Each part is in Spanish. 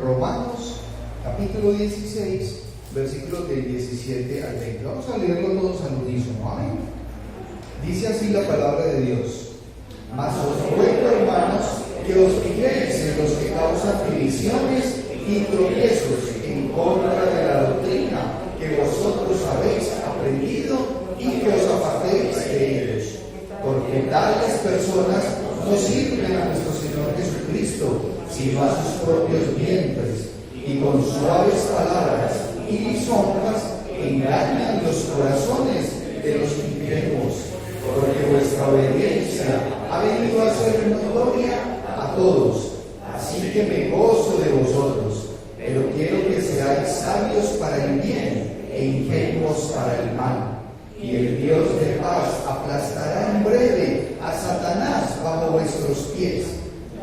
Romanos capítulo 16, versículos del 17 al 20. Vamos a leerlo todos al unísono. Amén. Dice así la palabra de Dios: Mas os ruego, hermanos, que os fijéis en los que causan divisiones y tropiezos en contra de la doctrina que vosotros habéis aprendido y que os apartéis de ellos, porque tales personas no sirven a nuestro Señor Jesucristo, sino a sus propios vientres, y con suaves palabras y lisonjas engañan los corazones de los ingenuos, porque vuestra obediencia ha venido a ser notoria a todos, así que me gozo de vosotros, pero quiero que seáis sabios para el bien e ingenuos para el mal. Y el Dios de paz aplastará en breve a Satanás bajo vuestros pies.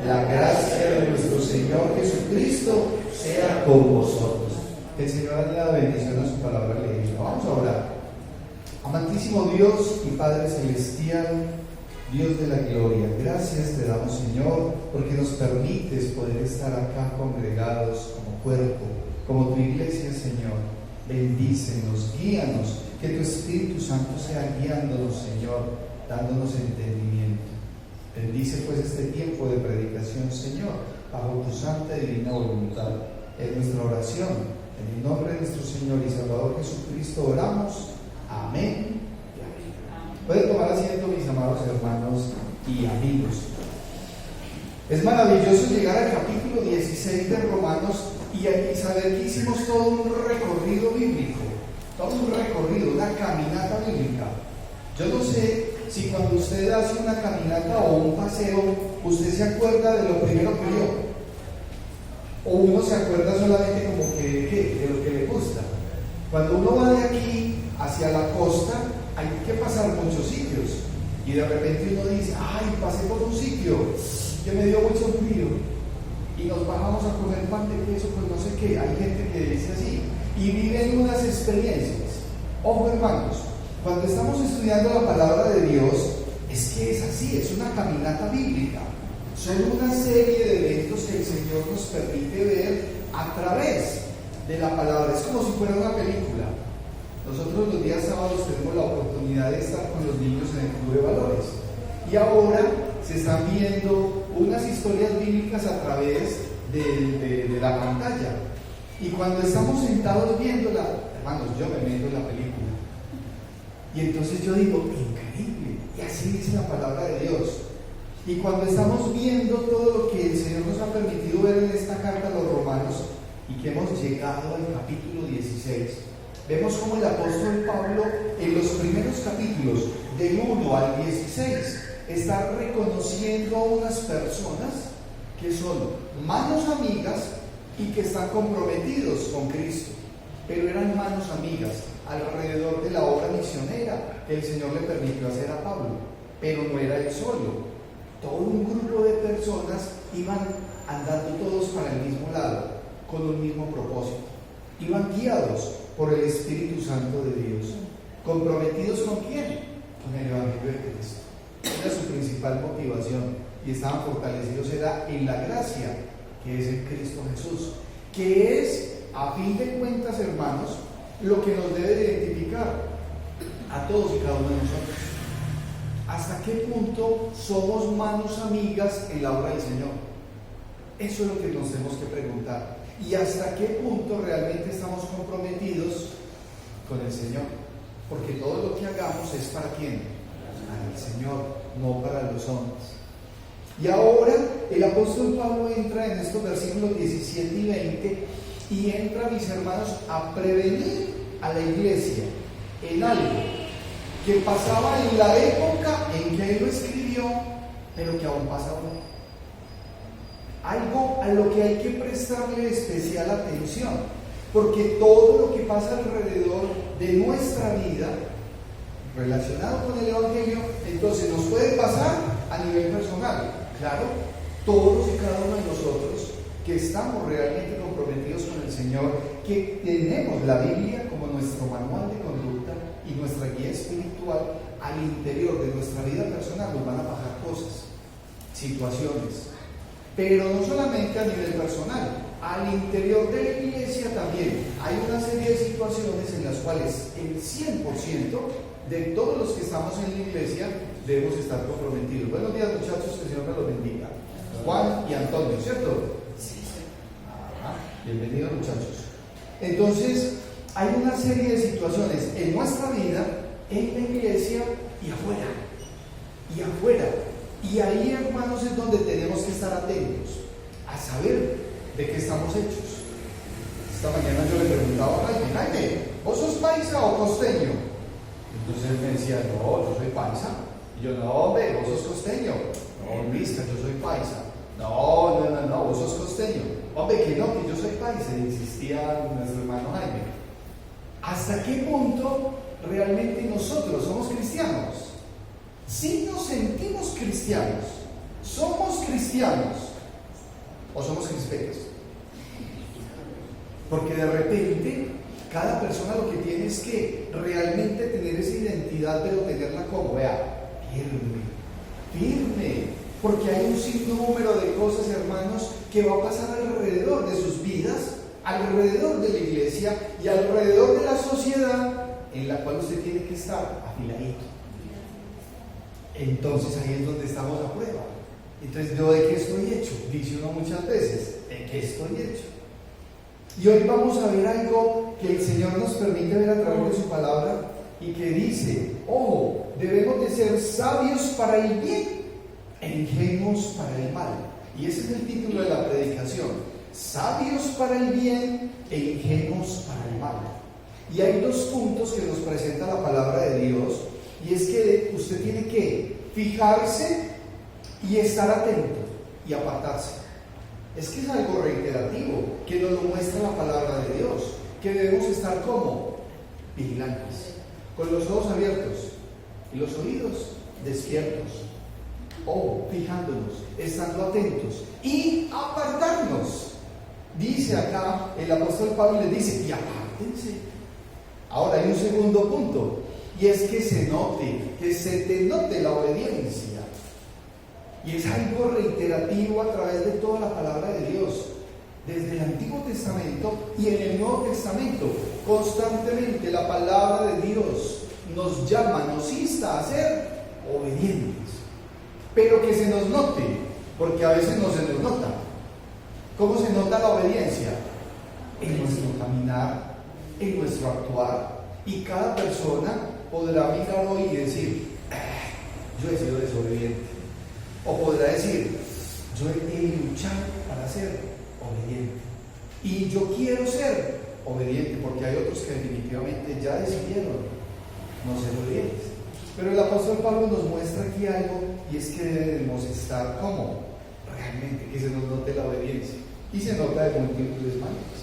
La gracia de nuestro Señor Jesucristo sea con vosotros. Que el Señor añada bendición a su palabra leída. Vamos a orar. Amantísimo Dios y Padre Celestial, Dios de la gloria, gracias te damos, Señor, porque nos permites poder estar acá congregados como cuerpo, como tu iglesia, Señor. Bendícenos, guíanos, que tu Espíritu Santo sea guiándonos, Señor, dándonos entendimiento. Bendice pues este tiempo de predicación, Señor, bajo tu santa y divina voluntad. Es nuestra oración, en el nombre de nuestro Señor y Salvador Jesucristo oramos. Amén y amén. Pueden tomar asiento, mis amados hermanos y amigos. Es maravilloso llegar al capítulo 16 de Romanos y saber que hicimos todo un recorrido bíblico, todo un recorrido, una caminata bíblica. Yo no sé si cuando usted hace una caminata o un paseo, usted se acuerda de lo primero que vio, o uno se acuerda solamente como que de lo que le gusta. Cuando uno va de aquí hacia la costa, hay que pasar muchos sitios, y de repente uno dice: ay, pasé por un sitio que me dio mucho frío, y nos bajamos a comer pan de queso con no sé qué. Hay gente que dice así, y viven unas experiencias. Ojo, hermanos, cuando estamos estudiando la palabra de Dios, es que es así, es una caminata bíblica. Son una serie de eventos que el Señor nos permite ver a través de la palabra. Es como si fuera una película. Nosotros los días sábados tenemos la oportunidad de estar con los niños en el Club de Valores, y ahora se están viendo unas historias bíblicas a través de la pantalla. Y cuando estamos sentados viéndola, hermanos, yo me meto en la película. Y entonces yo digo: increíble, y así dice la palabra de Dios. Y cuando estamos viendo todo lo que el Señor nos ha permitido ver en esta carta a los romanos, y que hemos llegado al capítulo 16, vemos como el apóstol Pablo, en los primeros capítulos, del 1 al 16, está reconociendo a unas personas que son manos amigas y que están comprometidos con Cristo, pero eran manos amigas alrededor de la obra misionera que el Señor le permitió hacer a Pablo. Pero no era él solo, todo un grupo de personas iban andando todos para el mismo lado, con un mismo propósito. Iban guiados por el Espíritu Santo de Dios. ¿Comprometidos con quién? Con el Evangelio de Cristo. Era su principal motivación, y estaban fortalecidos era en la gracia que es en Cristo Jesús, que es, a fin de cuentas, hermanos, lo que nos debe de identificar a todos y cada uno de nosotros. ¿Hasta qué punto somos manos amigas en la obra del Señor? Eso es lo que nos tenemos que preguntar. ¿Y hasta qué punto realmente estamos comprometidos con el Señor? Porque todo lo que hagamos es ¿para quién? Para el Señor, no para los hombres. Y ahora el apóstol Pablo entra en estos versículos 17 y 20, y entra, mis hermanos, a prevenir a la iglesia en algo que pasaba en la época en que él lo escribió, pero que aún pasa ahora. Algo a lo que hay que prestarle especial atención, porque todo lo que pasa alrededor de nuestra vida relacionado con el Evangelio, entonces nos puede pasar a nivel personal. Claro, todos y cada uno de nosotros que estamos realmente comprometidos con el Señor, que tenemos la Biblia como nuestro manual de conducta y nuestra guía espiritual, al interior de nuestra vida personal nos van a pasar cosas, situaciones, pero no solamente a nivel personal, al interior de la iglesia también hay una serie de situaciones en las cuales el 100% de todos los que estamos en la iglesia debemos estar comprometidos. Buenos días, muchachos, que el Señor me los bendiga. Juan y Antonio, ¿cierto? Sí. Bienvenidos, muchachos. Entonces, hay una serie de situaciones en nuestra vida, en la iglesia y afuera. Y afuera. Y ahí, hermanos, es donde tenemos que estar atentos a saber de qué estamos hechos. Esta mañana yo le preguntaba a Jaime, ¿vos sos paisa o costeño? Entonces él me decía, no, yo soy paisa. Y yo, no, hombre, vos sos costeño. No, Luis, que yo soy paisa. No, vos sos costeño. Hombre, que no, que yo soy paisa. Y insistía nuestro hermano Jaime. ¿Hasta qué punto realmente nosotros somos cristianos? Si nos sentimos cristianos, somos cristianos o somos crispetas. Porque de repente cada persona lo que tiene es que realmente tener esa identidad, pero tenerla como, vea, firme, porque hay un sinnúmero de cosas, hermanos, que va a pasar alrededor de sus vidas, alrededor de la iglesia y alrededor de la sociedad en la cual usted tiene que estar afiladito. Entonces ahí es donde estamos a prueba. Entonces, ¿yo de qué estoy hecho? Dice uno muchas veces, ¿de qué estoy hecho? Y hoy vamos a ver algo que el Señor nos permite ver a través de su palabra y que dice, ojo, debemos de ser sabios para el bien e ingenuos para el mal. Y ese es el título de la predicación, sabios para el bien e ingenuos para el mal. Y hay dos puntos que nos presenta la palabra de Dios, y es que usted tiene que fijarse y estar atento y apartarse. Es que es algo reiterativo que nos lo muestra la palabra de Dios, que debemos estar como vigilantes, con los ojos abiertos y los oídos despiertos, o fijándonos, estando atentos y apartarnos. Dice acá el apóstol Pablo, les dice, y apártense. Ahora hay un segundo punto, y es que se note, que se te note la obediencia. Y es algo reiterativo a través de toda la palabra de Dios, desde el Antiguo Testamento y en el Nuevo Testamento. Constantemente la palabra de Dios nos llama, nos insta a ser obedientes, pero que se nos note, porque a veces no se nos nota. ¿Cómo se nota la obediencia? En nuestro caminar, en nuestro actuar, y cada persona podrá mirar hoy y decir, yo he sido desobediente. O podrá decir, yo he luchado para ser obediente. Y yo quiero ser obediente, porque hay otros que definitivamente ya decidieron no ser obedientes. Pero el apóstol Pablo nos muestra aquí algo, y es que debemos estar como realmente, que se nos note la obediencia. Y se nota de múltiples maneras.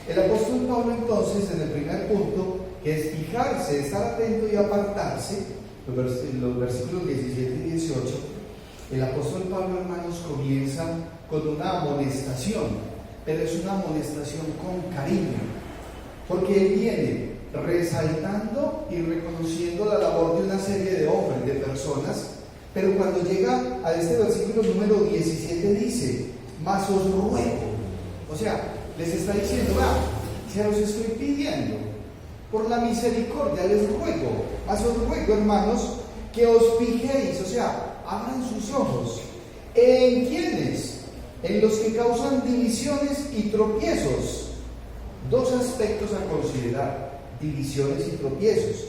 El apóstol Pablo entonces, en el primer punto, que es fijarse, estar atento y apartarse, los versículos 17 y 18, el apóstol Pablo, hermanos, comienza con una amonestación, pero es una amonestación con cariño, porque él viene resaltando y reconociendo la labor de una serie de hombres, de personas, pero cuando llega a este versículo número 17 dice, mas os ruego, o sea, les está diciendo, se los estoy pidiendo, por la misericordia les ruego, mas os ruego, hermanos, que os fijéis, o sea, abran sus ojos. ¿En quiénes? En los que causan divisiones y tropiezos. Dos aspectos a considerar, divisiones y tropiezos.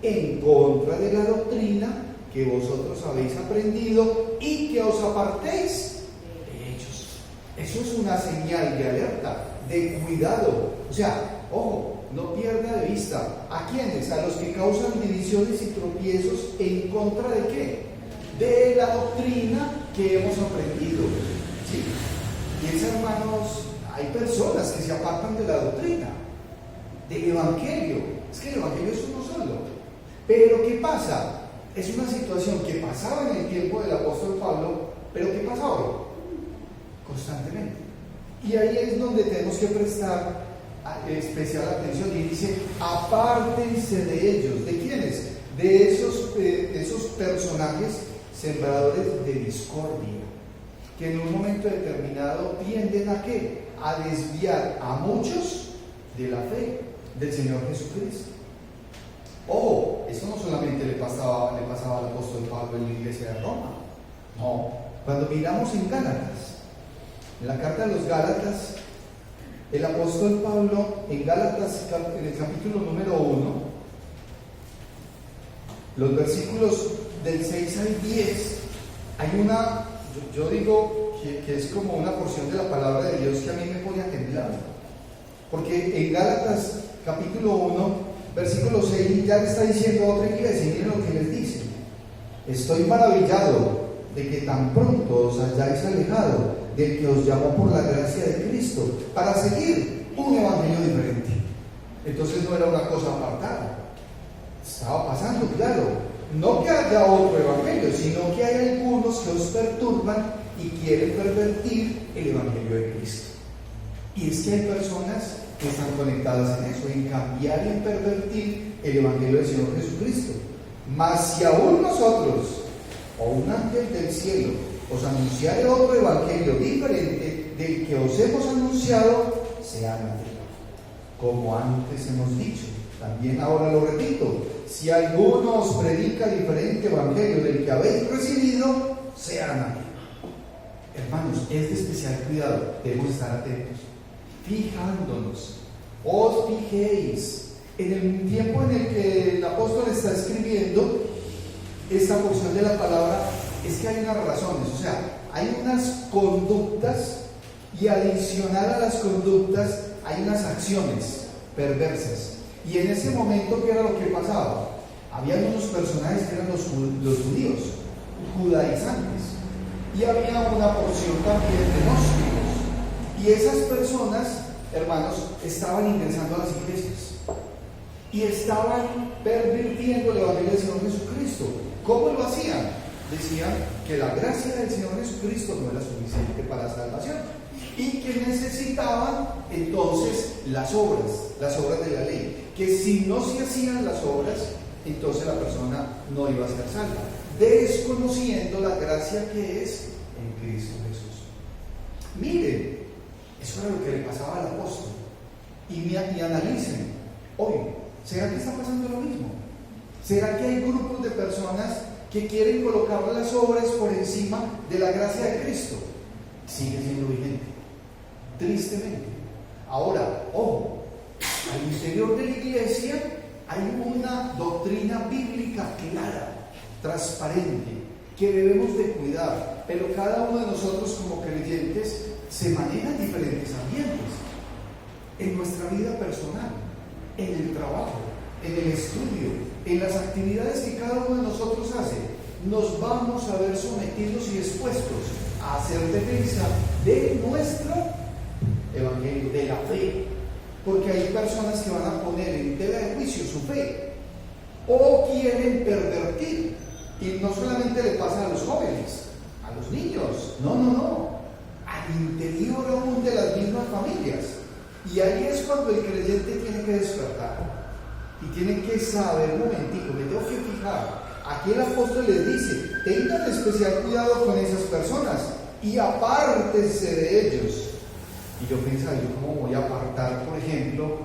En contra de la doctrina que vosotros habéis aprendido y que os apartéis de ellos. Eso es una señal de alerta, de cuidado. O sea, ojo, no pierda de vista. ¿A quiénes? A los que causan divisiones y tropiezos. ¿En contra de qué? De la doctrina que hemos aprendido. ¿Sí? Y hermanos, hay personas que se apartan de la doctrina, del Evangelio. Es que el Evangelio es uno solo. Pero ¿qué pasa? Es una situación que pasaba en el tiempo del apóstol Pablo, pero ¿qué pasa hoy? Constantemente. Y ahí es donde tenemos que prestar especial atención. Y dice, apártense de ellos. ¿De quiénes? De esos personajes sembradores de discordia, que en un momento determinado tienden a ¿qué? a desviar a muchos de la fe del Señor Jesucristo. Ojo, esto no solamente le pasaba al apóstol Pablo en la iglesia de Roma. No, cuando miramos en Gálatas, en la carta de los Gálatas, el apóstol Pablo en Gálatas, en el capítulo número 1, los versículos del 6 al 10, hay una, yo digo que es como una porción de la palabra de Dios que a mí me pone a temblar. Porque en Gálatas capítulo 1, versículo 6, ya le está diciendo a otra iglesia, y miren lo que les dice: estoy maravillado de que tan pronto os hayáis alejado del que os llamó por la gracia de Cristo para seguir un evangelio diferente. Entonces no era una cosa apartada, estaba pasando, claro, no que haya otro evangelio, sino que hay algunos que os perturban y quieren pervertir el evangelio de Cristo. Y es que hay personas que están conectadas en eso, en cambiar y en pervertir el evangelio del Señor Jesucristo. Mas si aún nosotros o un ángel del cielo os anunciare otro evangelio diferente del que os hemos anunciado, sea anatema. Como antes hemos dicho, también ahora lo repito: si alguno os predica diferente evangelio del que habéis recibido, sea anatema. Hermanos, es de especial cuidado, debemos estar atentos, fijándonos. Os fijéis en el tiempo en el que el apóstol está escribiendo esta porción de la palabra. Es que hay unas razones, o sea, hay unas conductas, y adicional a las conductas hay unas acciones perversas. Y en ese momento, ¿qué era lo que pasaba? Había unos personajes que eran los judíos, judaizantes, y había una porción también de gnósticos. Y esas personas, hermanos, estaban ingresando a las iglesias y estaban pervirtiendo el evangelio del Señor Jesucristo. ¿Cómo lo hacían? Decían que la gracia del Señor Jesucristo no era suficiente para la salvación y que necesitaban entonces las obras de la ley, que si no se hacían las obras, entonces la persona no iba a ser salva, desconociendo la gracia que es en Cristo Jesús. Miren, eso era lo que le pasaba al apóstol. Y analicen, hoy, ¿será que está pasando lo mismo? ¿Será que hay grupos de personas que quieren colocar las obras por encima de la gracia de Cristo? Sigue siendo vigente, tristemente. Ahora, ojo, al interior de la iglesia hay una doctrina bíblica clara, transparente, que debemos de cuidar, pero cada uno de nosotros como creyentes se maneja en diferentes ambientes, en nuestra vida personal, en el trabajo, en el estudio, en las actividades que cada uno de nosotros hace. Nos vamos a ver sometidos y expuestos a hacer defensa de nuestro evangelio, de la fe, porque hay personas que van a poner en tela de juicio su fe o quieren pervertir. Y no solamente le pasa a los jóvenes, a los niños, no, al interior aún de las mismas familias. Y ahí es cuando el creyente tiene que despertar y tiene que saber, un momentico, me tengo que fijar. Aquí el apóstol les dice: tengan especial cuidado con esas personas y apártense de ellos. Y yo pensaba, ¿yo cómo voy a apartar, por ejemplo,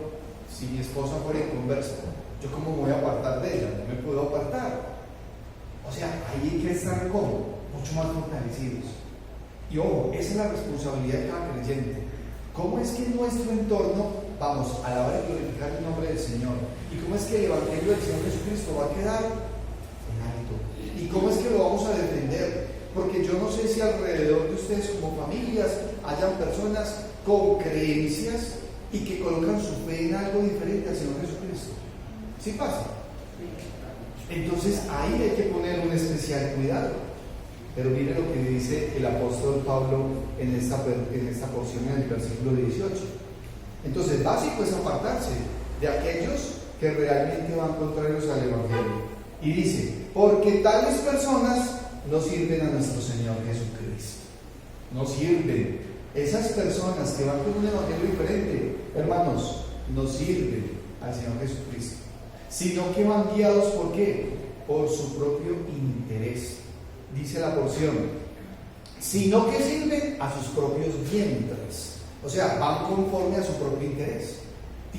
si mi esposa fuera inconversa? ¿Yo cómo me voy a apartar de ella? No me puedo apartar. O sea, ahí hay que estar como mucho más fortalecidos. Y ojo, esa es la responsabilidad de cada creyente. ¿Cómo es que en nuestro entorno vamos a la hora de glorificar el nombre del Señor? ¿Y cómo es que el evangelio del Señor Jesucristo va a quedar en alto? ¿Y cómo es que lo vamos a defender? Porque yo no sé si alrededor de ustedes como familias hayan personas con creencias y que colocan su fe en algo diferente al Señor Jesucristo. ¿Sí pasa? Entonces ahí hay que poner un especial cuidado. Pero mire lo que dice el apóstol Pablo en esta porción en el versículo 18. Entonces, básico es apartarse de aquellos que realmente van contrarios al evangelio. Y dice: porque tales personas no sirven a nuestro Señor Jesucristo. No sirven. Esas personas que van con un evangelio diferente, hermanos, no sirven al Señor Jesucristo, sino que van guiados ¿por qué? Por su propio interés. Dice la porción: sino que sirven a sus propios vientres. O sea, van conforme a su propio interés.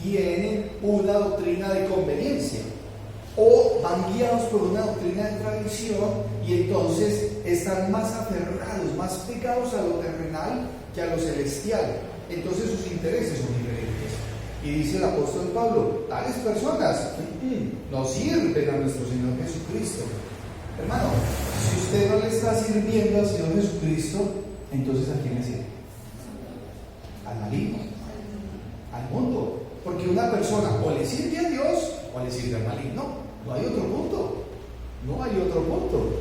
Tienen una doctrina de conveniencia. O van guiados por una doctrina de tradición y entonces están más aferrados, más pegados a lo terrenal que a lo celestial. Entonces sus intereses son diferentes. Y dice el apóstol Pablo, tales personas no sirven a nuestro Señor Jesucristo. Hermano, si usted no le está sirviendo al Señor Jesucristo, entonces ¿a quién le sirve? Al maligno, al mundo. Porque una persona o le sirve a Dios o le sirve al maligno. No hay otro punto. No hay otro punto.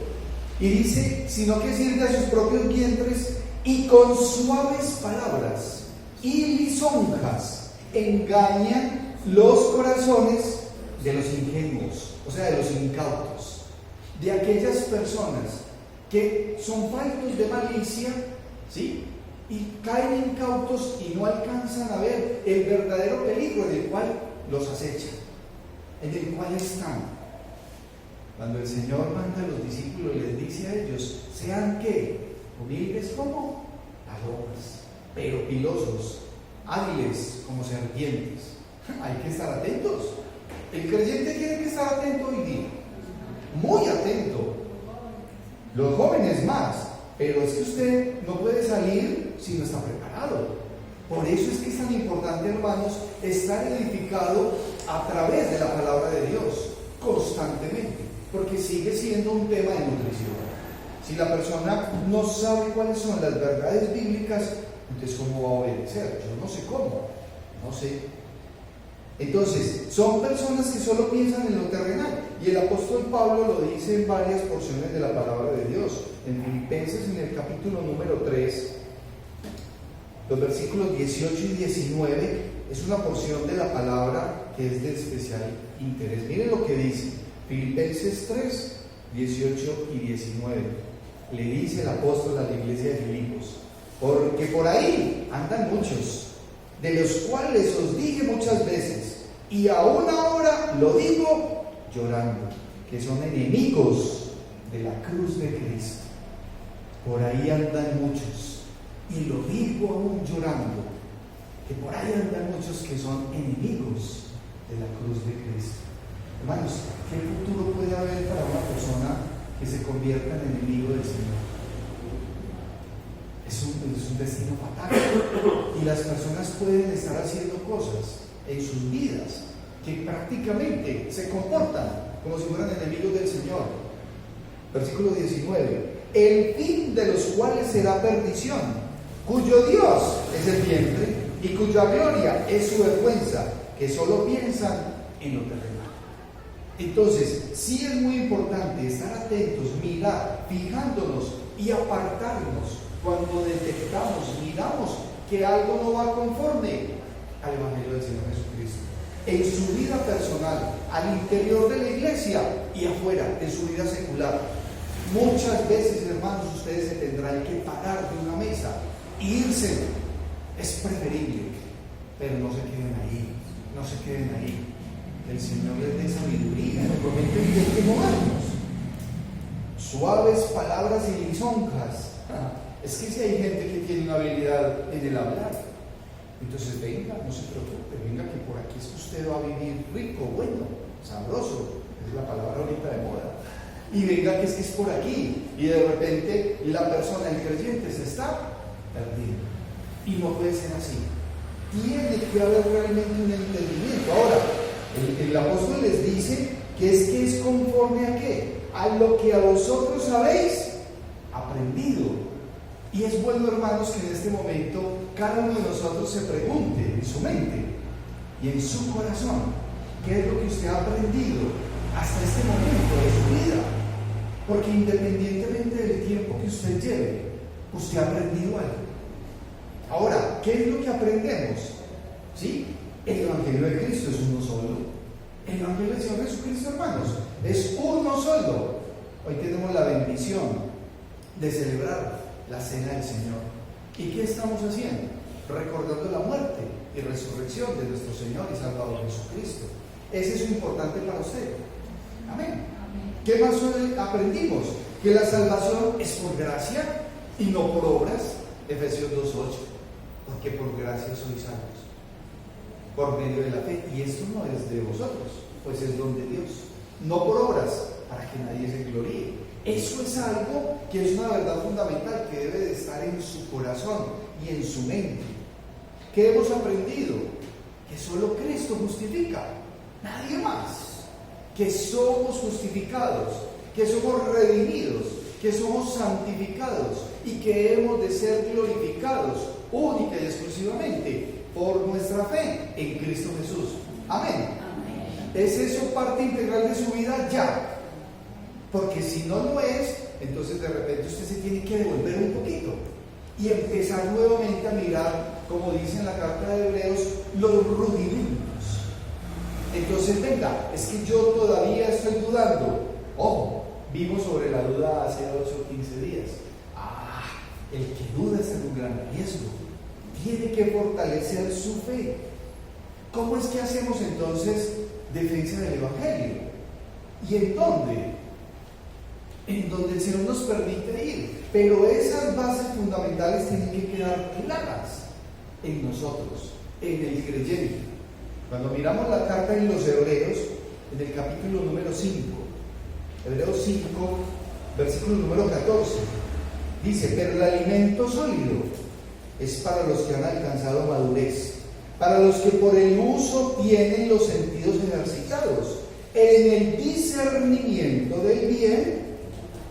Y dice, sino que sirve a sus propios vientres y con suaves palabras y lisonjas engañan los corazones de los ingenuos, o sea, de los incautos, de aquellas personas que son faltos de malicia, ¿sí? Y caen incautos y no alcanzan a ver el verdadero peligro en el cual los acechan, en el cual están. Cuando el Señor manda a los discípulos y les dice a ellos, sean ¿qué? Humildes como palomas, pero pilosos, hábiles como serpientes. Hay que estar atentos. El creyente tiene que estar atento hoy día, muy atento. Los jóvenes más, pero es que usted no puede salir si no está preparado. Por eso es que es tan importante, hermanos, estar edificado a través de la palabra de Dios constantemente, porque sigue siendo un tema de nutrición. Si la persona no sabe cuáles son las verdades bíblicas, entonces ¿cómo va a obedecer? Yo no sé cómo, no sé. Entonces, son personas que solo piensan en lo terrenal. Y el apóstol Pablo lo dice en varias porciones de la palabra de Dios. En Filipenses, en el capítulo número 3, los versículos 18 y 19, es una porción de la palabra que es de especial interés. Miren lo que dice, Filipenses 3, 18 y 19. Le dice el apóstol a la iglesia de Filipos, porque por ahí andan muchos, de los cuales os dije muchas veces, y aún ahora lo digo llorando, que son enemigos de la cruz de Cristo. Por ahí andan muchos, y lo digo aún llorando, que por ahí andan muchos que son enemigos de la cruz de Cristo. Hermanos, ¿qué futuro puede haber para una persona que se convierta en enemigo del Señor? Es un destino fatal. Y las personas pueden estar haciendo cosas en sus vidas que prácticamente se comportan como si fueran enemigos del Señor. Versículo 19. El fin de los cuales será perdición, cuyo Dios es el vientre y cuya gloria es su vergüenza, que solo piensan en lo terrenal. Entonces, sí es muy importante estar atentos, mirar, fijándonos y apartarnos cuando detectamos, miramos que algo no va conforme al Evangelio del Señor Jesucristo. En su vida personal, al interior de la iglesia y afuera, en su vida secular. Muchas veces, hermanos, ustedes se tendrán que parar de una mesa e irse. Es preferible, pero no se queden ahí, no se queden ahí. Que el Señor les dé sabiduría, nos promete en últimos años. Suaves palabras y lisonjas. Es que si hay gente que tiene una habilidad en el hablar, entonces venga, no se preocupe, venga que por aquí es que usted va a vivir rico, bueno, sabroso, es la palabra ahorita de moda. Y venga que es por aquí, y de repente la persona, el creyente, se está perdiendo. Y no puede ser así. Tiene que haber realmente un entendimiento. Ahora, el apóstol les dice que es conforme a qué, a lo que a vosotros habéis aprendido. Y es bueno, hermanos, que en este momento cada uno de nosotros se pregunte en su mente y en su corazón qué es lo que usted ha aprendido hasta este momento de su vida. Porque independientemente del tiempo que usted lleve, usted ha aprendido algo. Ahora, ¿qué es lo que aprendemos? ¿Sí? El Evangelio de Cristo es uno solo. El Evangelio del Señor Jesucristo, hermanos, es uno solo. Hoy tenemos la bendición de celebrar la cena del Señor. ¿Y qué estamos haciendo? Recordando la muerte y resurrección de nuestro Señor y Salvador Jesucristo. ¿Es eso importante para usted? Amén. ¿Qué más aprendimos? Que la salvación es por gracia y no por obras. Efesios 2:8. porque por gracia sois salvos, por medio de la fe. Y esto no es de vosotros, pues es don de Dios, no por obras, para que nadie se gloríe. Eso es algo que es una verdad fundamental que debe de estar en su corazón y en su mente. ¿Qué hemos aprendido? Que solo Cristo justifica, nadie más. Que somos justificados, que somos redimidos, que somos santificados y que hemos de ser glorificados única y exclusivamente por nuestra fe en Cristo Jesús. Amén. ¿Es eso parte integral de su vida? Ya. Porque si no lo es, entonces de repente usted se tiene que devolver un poquito y empezar nuevamente a mirar, como dice en la carta de Hebreos, los rudimentos. Entonces, venga, es que yo todavía estoy dudando. Ojo, vimos sobre la duda hace 8 o 15 días. El que duda está en un gran riesgo. Tiene que fortalecer su fe. ¿Cómo es que hacemos entonces defensa del Evangelio? ¿Y en dónde? En donde el Señor nos permite ir. Pero esas bases fundamentales tienen que quedar claras en nosotros, en el creyente. Cuando miramos la carta en los Hebreos, en el capítulo número 5, Hebreos 5, versículo número 14, dice: pero el alimento sólido es para los que han alcanzado madurez, para los que por el uso tienen los sentidos ejercitados en el discernimiento del bien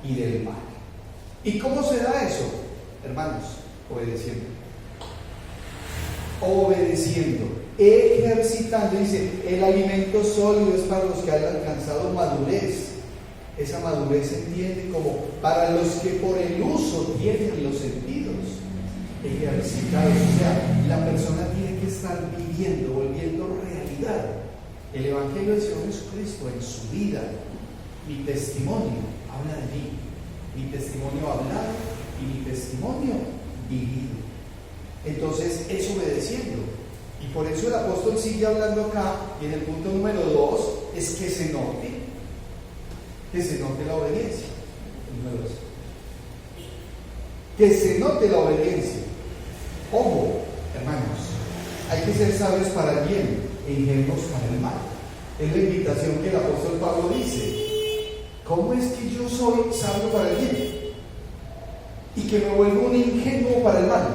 y del mal. ¿Y cómo se da eso? Hermanos, obedeciendo. Obedeciendo, ejercitando. Dice, el alimento sólido es para los que han alcanzado madurez. Esa madurez se entiende como para los que por el uso tienen los sentidos ejercitados. O sea, la persona tiene que estar viviendo, volviendo realidad el Evangelio del Señor Jesucristo en su vida. Mi testimonio habla de mí, mi testimonio hablado y mi testimonio vivido. Entonces es obedeciendo. Y por eso el apóstol sigue hablando acá, y en el punto número 2 es que se note la obediencia. Número 2. Que se note la obediencia. Ojo, hermanos, hay que ser sabios para el bien e ingenuos para el mal. Es la invitación que el apóstol Pablo dice. ¿Cómo es que yo soy sabio para el bien y que me vuelvo un ingenuo para el mal?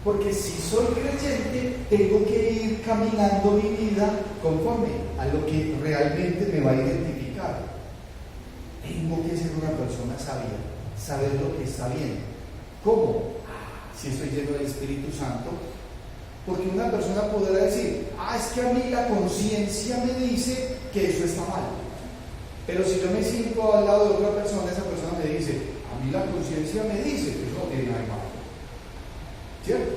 Porque si soy creyente, tengo que ir caminando mi vida conforme a lo que realmente me va a identificar. Tengo que ser una persona sabia, saber lo que está bien. ¿Cómo? Si estoy lleno del Espíritu Santo. Porque una persona podrá decir, es que a mí la conciencia me dice que eso está mal. Pero si yo me siento al lado de otra persona, esa persona me dice, a mí la conciencia me dice que eso no tiene nada de malo. ¿Cierto?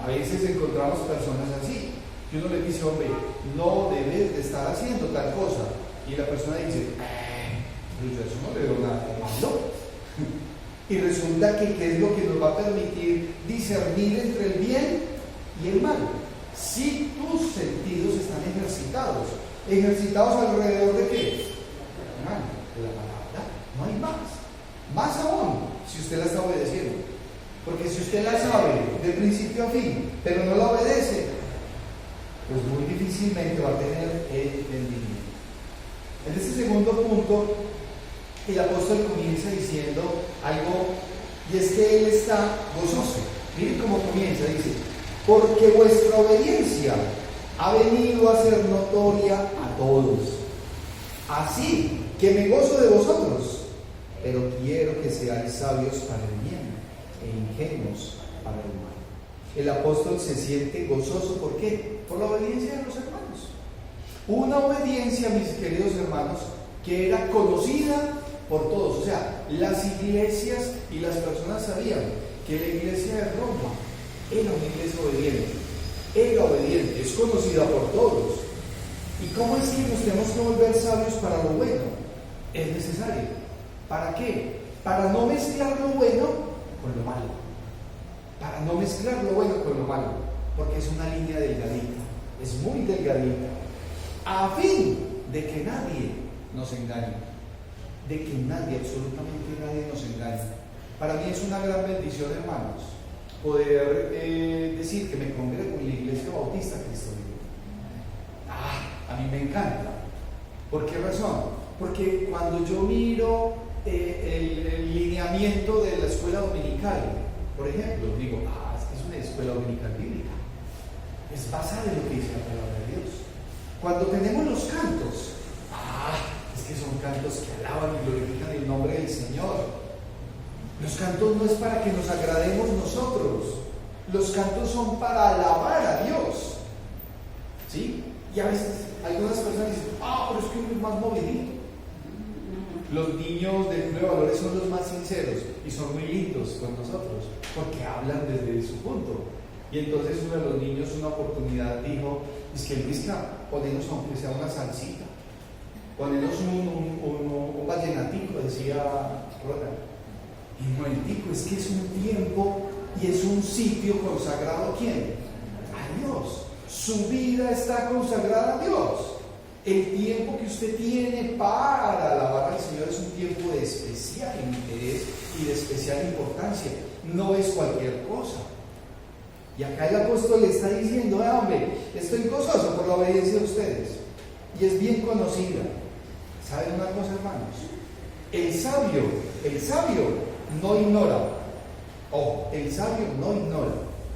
A veces encontramos personas así, que uno le dice, hombre, no debes de estar haciendo tal cosa. Y la persona dice, pero yo eso no le veo nada de malo. Y resulta que ¿qué es lo que nos va a permitir discernir entre el bien y el mal? Si tus sentidos están ejercitados. ¿Ejercitados alrededor de qué? De la palabra. No hay más. Más aún, si usted la está obedeciendo. Porque si usted la sabe de principio a fin, pero no la obedece, pues muy difícilmente va a tener el entendimiento. En este segundo punto, el apóstol comienza diciendo algo, y es que él está gozoso. Miren cómo comienza, dice, porque vuestra obediencia ha venido a ser notoria a todos. Así que me gozo de vosotros, pero quiero que seáis sabios para el bien e ingenuos para el mal. El apóstol se siente gozoso, ¿por qué? Por la obediencia de los hermanos. Una obediencia, mis queridos hermanos, que era conocida por todos. O sea, las iglesias y las personas sabían que la iglesia de Roma era una iglesia obediente, es conocida por todos. ¿Y cómo es que nos tenemos que volver sabios para lo bueno? Es necesario. ¿Para qué? Para no mezclar lo bueno con lo malo. Para no mezclar lo bueno con lo malo. Porque es una línea delgadita. Es muy delgadita. A fin de que nadie nos engañe. De que nadie, absolutamente nadie nos engañe. Para mí es una gran bendición, hermanos, poder decir que me congrego en la Iglesia Bautista Cristo Vivo. A mí me encanta. ¿Por qué razón? Porque cuando yo miro el lineamiento de la escuela dominical, por ejemplo, digo, es que es una escuela dominical bíblica. Es basada en lo que dice la palabra de Dios. Cuando tenemos los cantos, es que son cantos que alaban y glorifican el nombre del Señor. Los cantos no es para que nos agrademos nosotros. Los cantos son para alabar a Dios. ¿Sí? Y a veces algunas personas dicen, pero es que uno es más movidito. Los niños de Núcleo de Valores son los más sinceros y son muy lindos con nosotros porque hablan desde su punto. Y entonces uno de los niños, una oportunidad, dijo: es que Luisca, ponenos aunque sea una salsita, ponenos un vallenatico, decía Roda. Y un momentico, es que es un tiempo y es un sitio consagrado ¿a quién? A Dios. Su vida está consagrada a Dios. El tiempo que usted tiene para alabar al Señor es un tiempo de especial interés y de especial importancia. No es cualquier cosa. Y acá el apóstol le está diciendo: hombre, estoy gozoso por la obediencia de ustedes. Y es bien conocida. ¿Saben una cosa, hermanos? El sabio no ignora. El sabio no ignora.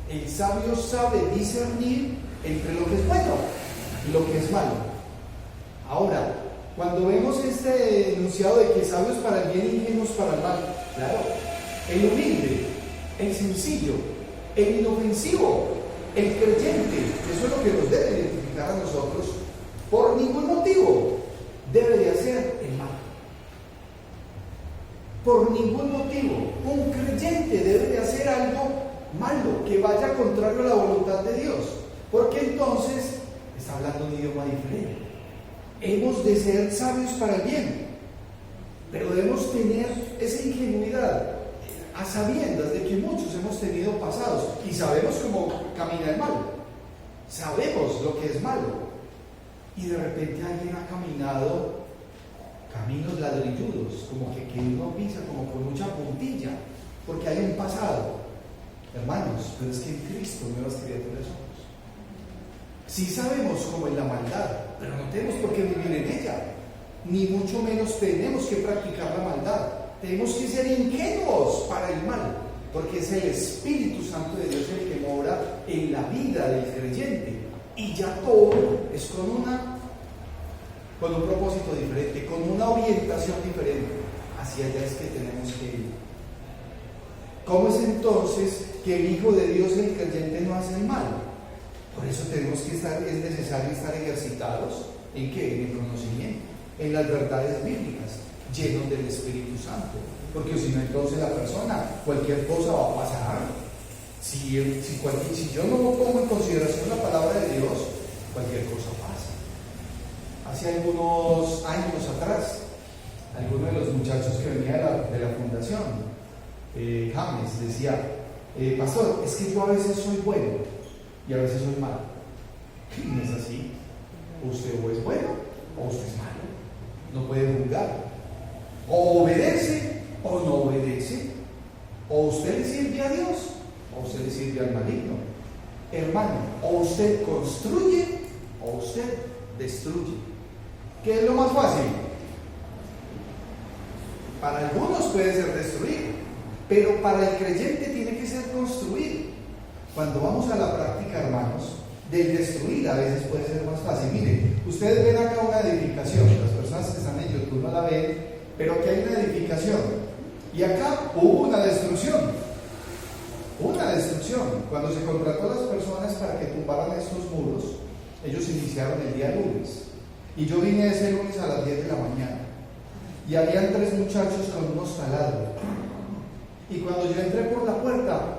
El sabio sabe discernir entre lo que es bueno y lo que es malo. Ahora, cuando vemos este enunciado de que sabios para el bien y ingenuos para el mal, claro, el humilde, el sencillo, el inofensivo, el creyente, eso es lo que nos debe identificar a nosotros, por ningún motivo debe de hacer el mal. Por ningún motivo, un creyente debe de hacer algo malo, que vaya contrario a la voluntad de Dios, porque entonces está hablando un idioma diferente. Hemos de ser sabios para el bien, pero debemos tener esa ingenuidad a sabiendas de que muchos hemos tenido pasados y sabemos cómo camina el mal, sabemos lo que es malo, y de repente alguien ha caminado caminos ladrilludos, como que uno pisa como con mucha puntilla, porque hay un pasado. Hermanos, pero es que en Cristo nuevas criaturas somos. Sí sabemos cómo es la maldad, pero no tenemos por qué vivir en ella, ni mucho menos tenemos que practicar la maldad. Tenemos que ser ingenuos para el mal, porque es el Espíritu Santo de Dios el que mora en la vida del creyente, y ya todo es con un propósito diferente, con una orientación diferente. Hacia allá es que tenemos que ir. ¿Cómo es entonces que el Hijo de Dios, el creyente, no hace el mal? Por eso es necesario estar ejercitados ¿en qué? En el conocimiento, en las verdades bíblicas, llenos del Espíritu Santo, porque si no, entonces la persona, cualquier cosa va a pasar. Si yo no pongo en consideración la palabra de Dios, cualquier cosa pasa. Hace algunos años atrás, alguno de los muchachos que venía de la fundación, James, decía: pastor, es que yo a veces soy bueno y a veces soy malo. No es así. Usted o es bueno o usted es malo. No puede juzgar. O obedece o no obedece. O usted le sirve a Dios o usted le sirve al maligno. Hermano, o usted construye o usted destruye. ¿Qué es lo más fácil? Para algunos puede ser destruir, pero para el creyente tiene que ser construir. Cuando vamos a la práctica, hermanos, del destruir a veces puede ser más fácil. Miren, ustedes ven acá una edificación, las personas que están en YouTube no la ven, pero aquí hay una edificación, y acá hubo una destrucción. Cuando se contrató a las personas para que tumbaran estos muros, ellos iniciaron el día lunes, y yo vine ese lunes a las 10 de la mañana, y habían 3 muchachos con unos taladros, y cuando yo entré por la puerta,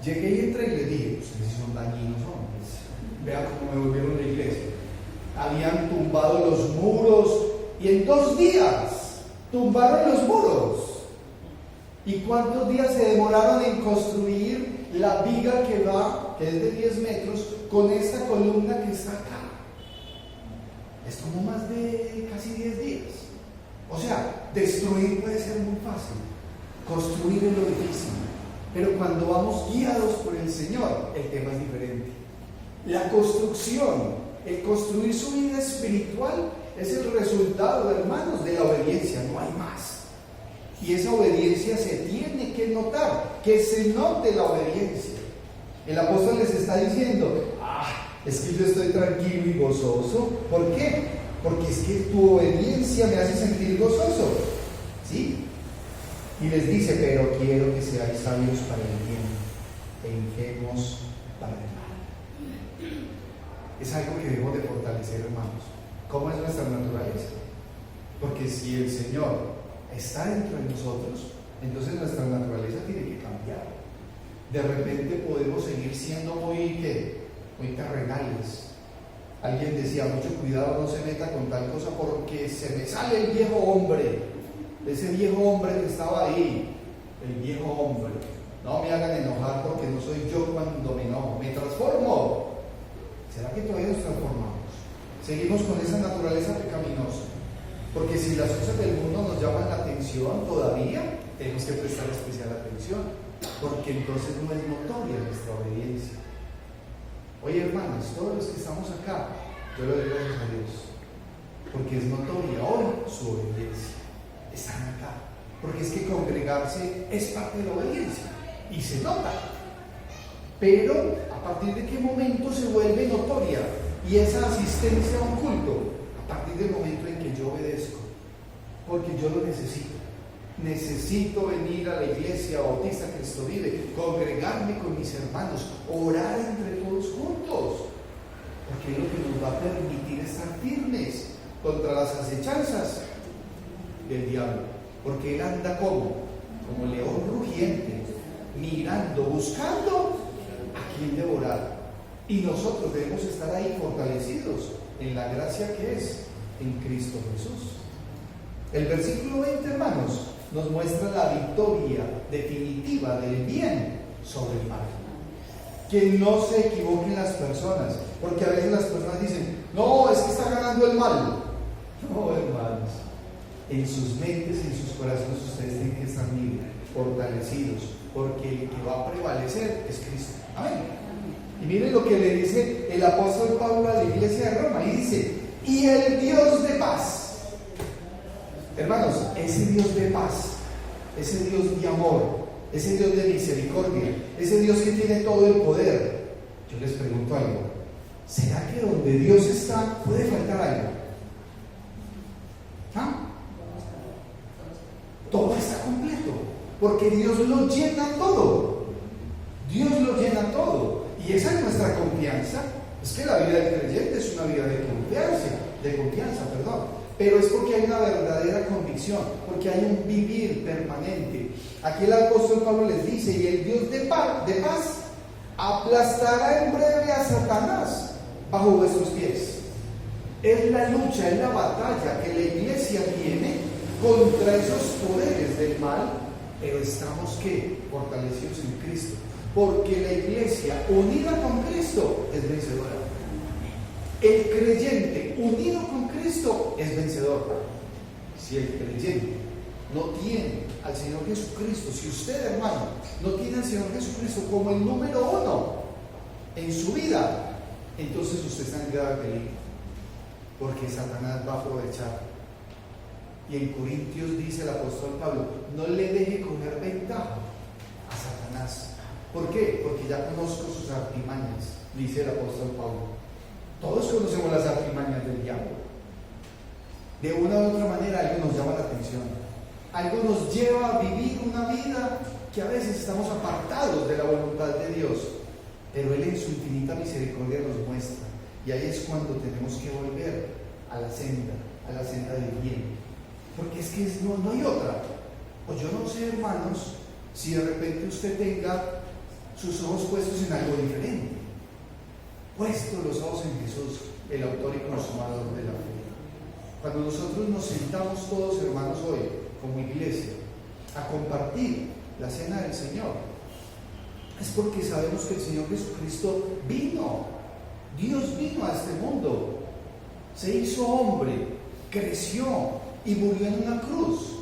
llegué y entré y le dije: ustedes son dañinos, hombres, vean cómo me volvieron la iglesia. Habían tumbado los muros, y en 2 días tumbaron los muros. ¿Y cuántos días se demoraron en construir la viga que es de 10 metros, con esta columna que está acá? Es como más de casi 10 días. O sea, destruir puede ser muy fácil, construir es lo difícil. Pero cuando vamos guiados por el Señor, el tema es diferente. La construcción, el construir su vida espiritual es el resultado, hermanos, de la obediencia, no hay más. Y esa obediencia se tiene que notar, que se note la obediencia. El apóstol les está diciendo, es que yo estoy tranquilo y gozoso. ¿Por qué? Porque es que tu obediencia me hace sentir gozoso. ¿Sí? Y les dice, pero quiero que seáis sabios para el bien e ingenuos para el mal. Es algo que debemos de fortalecer, hermanos. ¿Cómo es nuestra naturaleza? Porque si el Señor está dentro de nosotros, entonces nuestra naturaleza tiene que cambiar. De repente podemos seguir siendo muy terrenales. Alguien decía, mucho cuidado, no se meta con tal cosa porque se me sale el viejo hombre. Ese viejo hombre que estaba ahí, el viejo hombre. No me hagan enojar porque no soy yo cuando me enojo, me transformo. ¿Será que todavía nos transformamos? Seguimos con esa naturaleza pecaminosa. Porque si las cosas del mundo nos llaman la atención todavía, tenemos que prestar especial atención, porque entonces no es notoria nuestra obediencia. Oye, hermanos, todos los que estamos acá, yo le doy gracias a Dios, porque es notoria hoy su obediencia. Están acá, porque es que congregarse es parte de la obediencia y se nota. Pero a partir de qué momento se vuelve notoria y esa asistencia a un culto, a partir del momento en que yo obedezco, porque yo lo necesito. Necesito venir a la iglesia bautista Cristo Vive, congregarme con mis hermanos, orar entre todos juntos, porque es lo que nos va a permitir estar firmes contra las acechanzas del diablo, porque él anda como león rugiente, mirando, buscando a quien devorar, y nosotros debemos estar ahí fortalecidos en la gracia que es en Cristo Jesús. El versículo 20, hermanos, nos muestra la victoria definitiva del bien sobre el mal. Que no se equivoquen las personas, porque a veces las personas dicen, no, es que está ganando el mal. No, hermanos, en sus mentes, en sus corazones, ustedes tienen que estar libres, fortalecidos, porque el que va a prevalecer es Cristo. Amén. Y miren lo que le dice el apóstol Pablo a la iglesia de Roma, y dice, y el Dios de paz. Hermanos, ese Dios de paz, ese Dios de amor, ese Dios de misericordia, ese Dios que tiene todo el poder. Yo les pregunto algo, ¿será que donde Dios está puede faltar algo? ¿Ah? Todo está completo, porque Dios lo llena todo. Dios lo llena todo. Y esa es nuestra confianza. Es que la vida del creyente es una vida de confianza, pero es porque hay una verdadera convicción, porque hay un vivir permanente. Aquí el apóstol Pablo les dice, y el Dios de paz aplastará en breve a Satanás bajo vuestros pies. Es la lucha, es la batalla que la iglesia tiene contra esos poderes del mal, pero estamos fortalecidos en Cristo, porque la iglesia unida con Cristo es vencedora. El creyente unido con Cristo es vencedor. Si el creyente no tiene al Señor Jesucristo, si usted, hermano, no tiene al Señor Jesucristo como el número uno en su vida, entonces usted está en grave peligro, porque Satanás va a aprovechar. Y en Corintios dice el apóstol Pablo, no le deje coger ventaja a Satanás. ¿Por qué? Porque ya conozco sus artimañas, dice el apóstol Pablo. Todos conocemos las artimañas del diablo. De una u otra manera algo nos llama la atención, algo nos lleva a vivir una vida que a veces estamos apartados de la voluntad de Dios, pero Él en su infinita misericordia nos muestra, y ahí es cuando tenemos que volver a la senda del bien, porque es que no hay otra. O yo no sé, hermanos, si de repente usted tenga sus ojos puestos en algo diferente, puesto los ojos en Jesús, el autor y consumador de la fe. Cuando nosotros nos sentamos todos, hermanos, hoy, como iglesia, a compartir la cena del Señor, es porque sabemos que el Señor Jesucristo vino. Dios vino a este mundo, se hizo hombre, creció y murió en una cruz,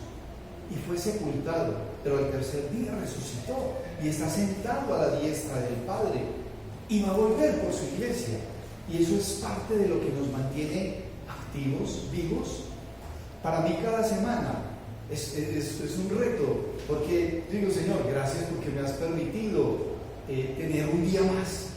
y fue sepultado, pero al tercer día resucitó y está sentado a la diestra del Padre y va a volver por su iglesia. Y eso es parte de lo que nos mantiene activos, vivos. Para mí cada semana es un reto, porque digo, Señor, gracias porque me has permitido tener un día más.